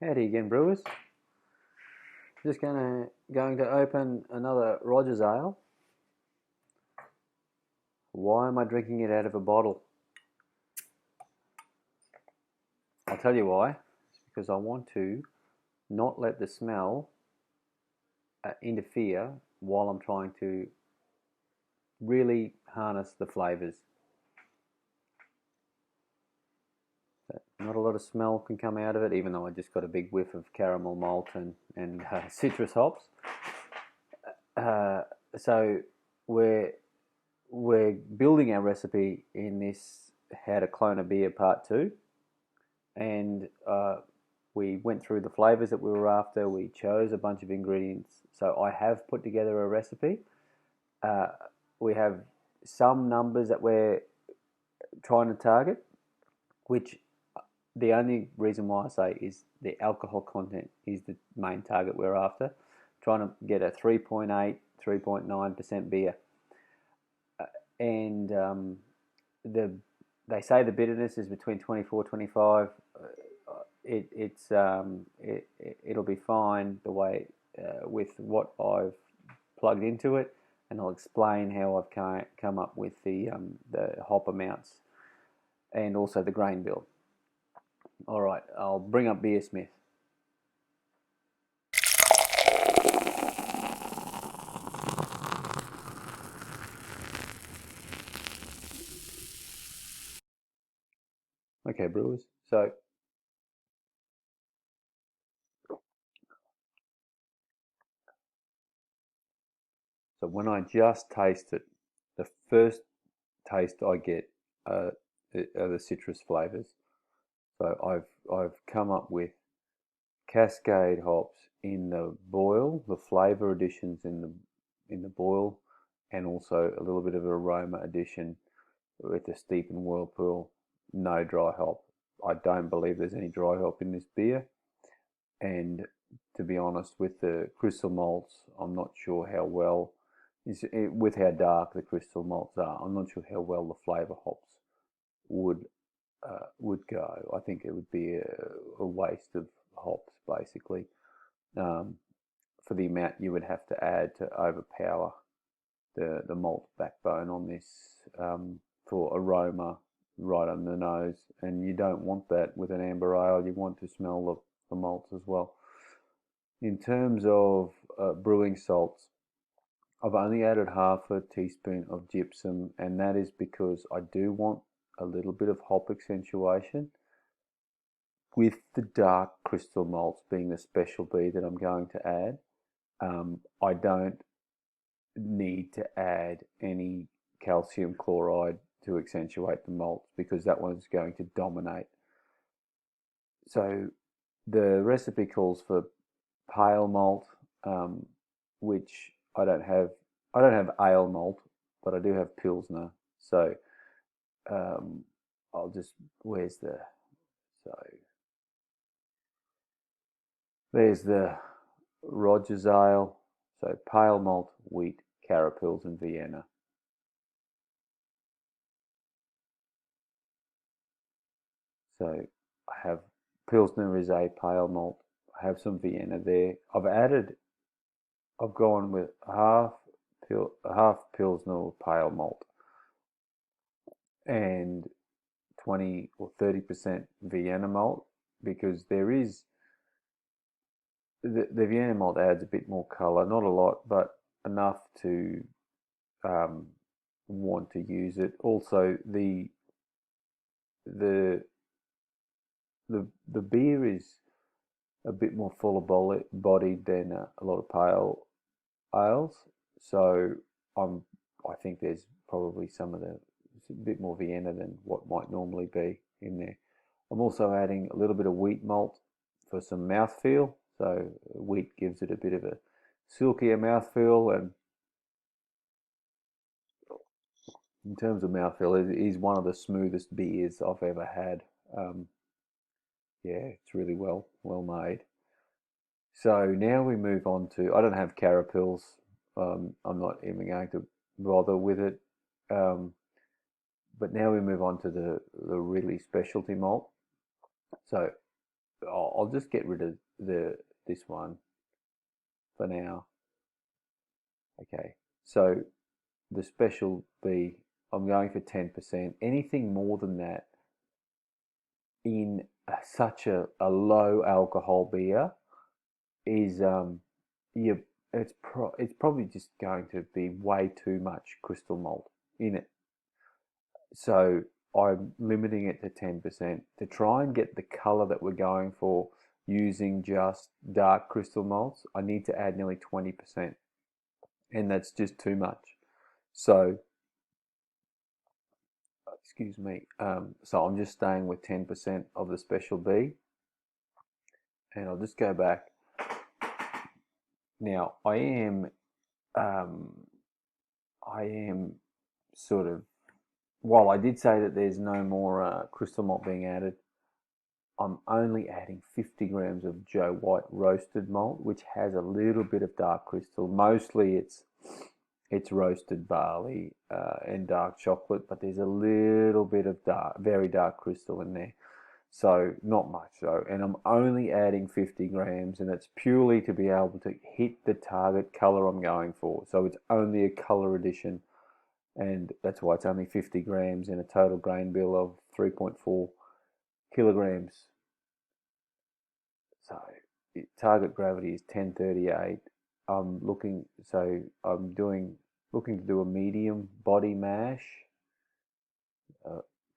Howdy again, brewers. Just going to open another Rogers Ale. Why am I drinking it out of a bottle? I'll tell you why. It's because I want to not let the smell interfere while I'm trying to really harness the flavours. Not a lot of smell can come out of it, even though I just got a big whiff of caramel malt and citrus hops. So we're building our recipe in this How to Clone a Beer Part 2, and we went through the flavours that we were after. We chose a bunch of ingredients. So I have put together a recipe. We have some numbers that we're trying to target, which the only reason why I say is the alcohol content is the main target we're after. Trying to get a 3.8, 3.9% beer. And they say the bitterness is between 24, 25. It'll be fine the way with what I've plugged into it, and I'll explain how I've come up with the hop amounts and also the grain bill. All right, I'll bring up Beersmith. Okay, brewers. So when I just taste it, the first taste I get are the citrus flavors. So I've come up with Cascade hops in the boil, the flavor additions in the boil, and also a little bit of an aroma addition with the steep and whirlpool. No dry hop. I don't believe there's any dry hop in this beer, and to be honest, with the crystal malts, I'm not sure how well with how dark the crystal malts are. I'm not sure how well the flavor hops would go. I think it would be a waste of hops, basically, for the amount you would have to add to overpower the malt backbone on this for aroma right on the nose. And you don't want that with an amber ale. You want to smell the malts as well. In terms of brewing salts, I've only added half a teaspoon of gypsum, and that is because I do want a little bit of hop accentuation. With the dark crystal malts being the specialty that I'm going to add, I don't need to add any calcium chloride to accentuate the malts because that one's going to dominate. So the recipe calls for pale malt, which I don't have ale malt, but I do have Pilsner. So I'll just, there's the Rogers Ale. So pale malt, wheat, Carapils, and Vienna. So I have Pilsner is a pale malt. I have some Vienna there. I've gone with half Pilsner pale malt and 20 or 30% Vienna malt, because there is the Vienna malt adds a bit more color, not a lot, but enough to want to use it. Also, the beer is a bit more fuller bodied than a lot of pale ales, so I think there's probably a bit more Vienna than what might normally be in there. I'm also adding a little bit of wheat malt for some mouthfeel. So wheat gives it a bit of a silkier mouthfeel, and in terms of mouthfeel, it is one of the smoothest beers I've ever had. Yeah, it's really well made. So now we move on to, I don't have Carapils. I'm not even going to bother with it. But now we move on to the really specialty malt. So I'll just get rid of this one for now. Okay, so the special B, I'm going for 10%. Anything more than that in such a low alcohol beer is you it's probably just going to be way too much crystal malt in it. So I'm limiting it to 10% to try and get the color that we're going for using just dark crystal malts. I need to add nearly 20%, and that's just too much. So excuse me. So I'm just staying with 10% of the special B, and I'll just go back. Now um, I am sort of, while I did say that there's no more crystal malt being added, I'm only adding 50 grams of Joe White roasted malt, which has a little bit of dark crystal. Mostly it's roasted barley and dark chocolate, but there's a little bit of very dark crystal in there. So not much though, and I'm only adding 50 grams, and it's purely to be able to hit the target color I'm going for. So it's only a color addition, and that's why it's only 50 grams in a total grain bill of 3.4 kilograms. So target gravity is 1038. I'm looking to do a medium body mash.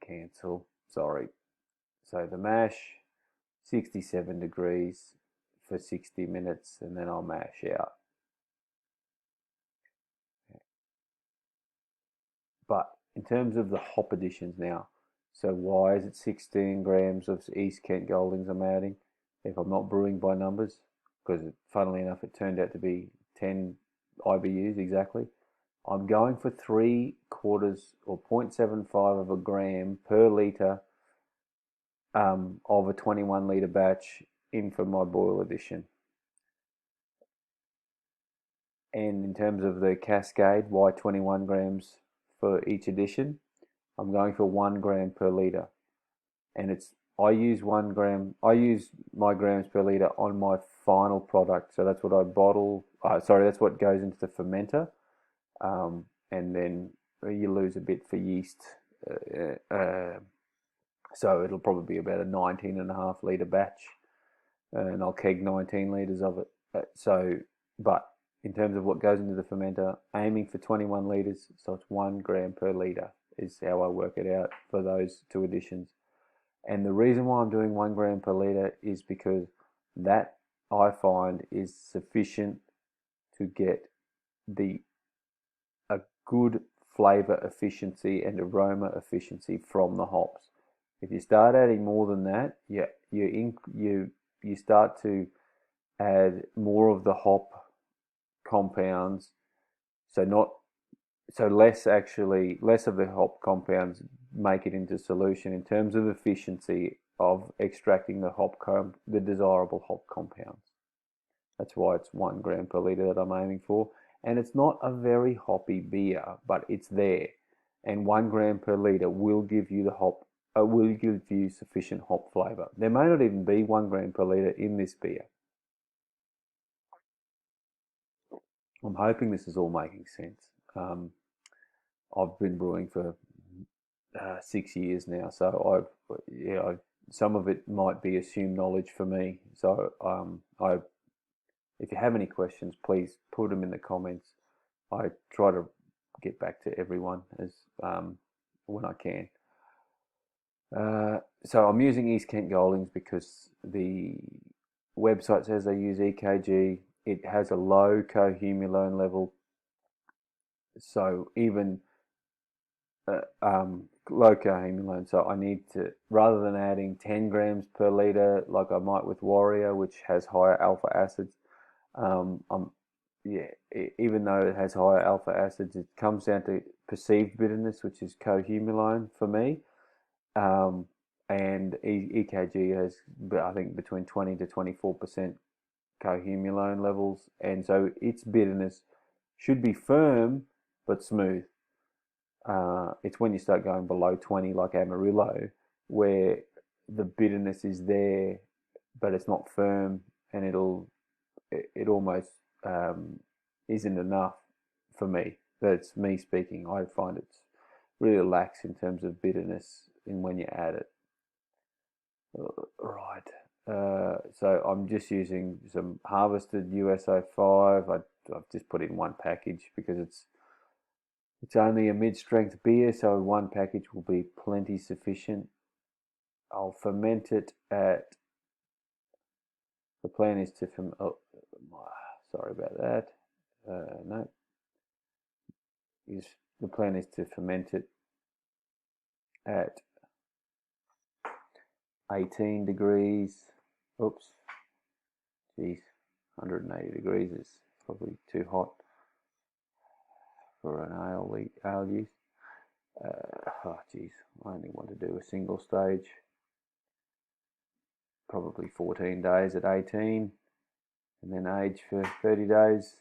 Cancel. Sorry. So the mash 67 degrees for 60 minutes, and then I'll mash out. But in terms of the hop additions now, so why is it 16 grams of East Kent Goldings I'm adding if I'm not brewing by numbers? Because funnily enough, it turned out to be 10 IBUs exactly. I'm going for 3/4 or 0.75 of a gram per litre of a 21 litre batch in for my boil addition. And in terms of the cascade, why 21 grams for each addition? I'm going for 1 gram per litre, and I use my grams per litre on my final product. So that's what I bottle. That's what goes into the fermenter, and then you lose a bit for yeast. So it'll probably be about a 19.5 litre batch, and I'll keg 19 litres of it. But in terms of what goes into the fermenter, aiming for 21 litres, so it's 1 gram per litre is how I work it out for those two additions. And the reason why I'm doing 1 gram per litre is because that I find is sufficient to get a good flavour efficiency and aroma efficiency from the hops. If you start adding more than that, you start to add more of the hop compounds. Less of the hop compounds make it into solution in terms of efficiency of extracting the desirable hop compounds. That's why it's 1 gram per litre that I'm aiming for. And it's not a very hoppy beer, but it's there. And 1 gram per litre will give you sufficient hop flavour. There may not even be 1 gram per litre in this beer. I'm hoping this is all making sense. I've been brewing for 6 years now, so some of it might be assumed knowledge for me. So if you have any questions, please put them in the comments. I try to get back to everyone when I can. So I'm using East Kent Goldings because the website says they use EKG. It has a low cohumulone level, so even low cohumulone. So I need to, rather than adding 10 grams per litre like I might with Warrior, which has higher alpha acids, even though it has higher alpha acids, it comes down to perceived bitterness, which is cohumulone for me. And EKG has, I think, between 20 to 24% cohumulone levels, and so its bitterness should be firm but smooth. It's when you start going below 20, like Amarillo, where the bitterness is there but it's not firm, and it almost isn't enough for me. That's me speaking. I find it's really lax in terms of bitterness in when you add it. Right. So I'm just using some harvested USO 5. I've just put in one package because it's only a mid-strength beer, so one package will be plenty sufficient. I'll ferment it at. The plan is to ferment. Oh, sorry about that. No. The plan is to ferment it at 18 degrees. Oops. Geez. 180 degrees is probably too hot for an ale use. Oh, geez. I only want to do a single stage. Probably 14 days at 18, and then age for 30 days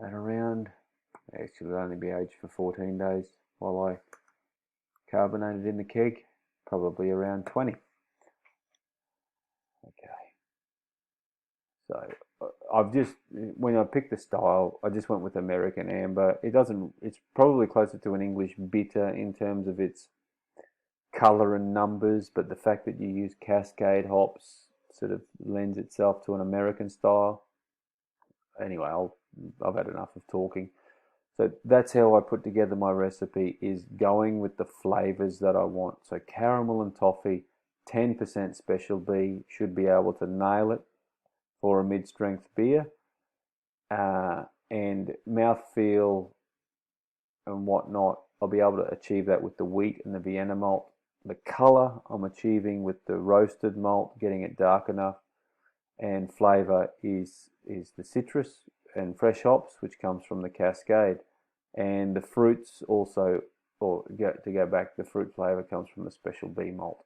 at around. Actually, it'll only be aged for 14 days while I carbonate it in the keg, probably around 20. Okay. So I've just, when I picked the style, I just went with American Amber. It's probably closer to an English bitter in terms of its color and numbers, but the fact that you use Cascade hops sort of lends itself to an American style. Anyway, I've had enough of talking. So that's how I put together my recipe, is going with the flavors that I want. So caramel and toffee, 10% special B, should be able to nail it for a mid-strength beer. And mouthfeel and whatnot, I'll be able to achieve that with the wheat and the Vienna malt. The color I'm achieving with the roasted malt, getting it dark enough. And flavor is the citrus and fresh hops, which comes from the Cascade. And the fruits also, to go back, the fruit flavor comes from the special B malt.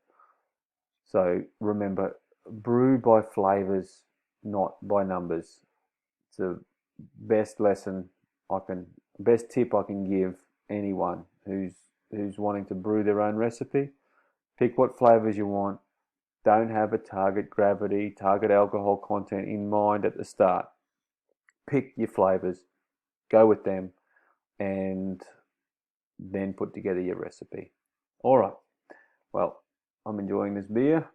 So remember, brew by flavors, not by numbers. It's the best best tip I can give anyone who's wanting to brew their own recipe. Pick what flavors you want. Don't have a target gravity, target alcohol content in mind at the start. Pick your flavors, go with them, and then put together your recipe. All right. Well, I'm enjoying this beer,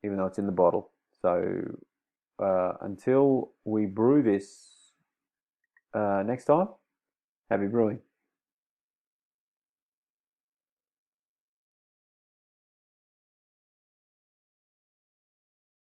even though it's in the bottle. So until we brew this next time, happy brewing.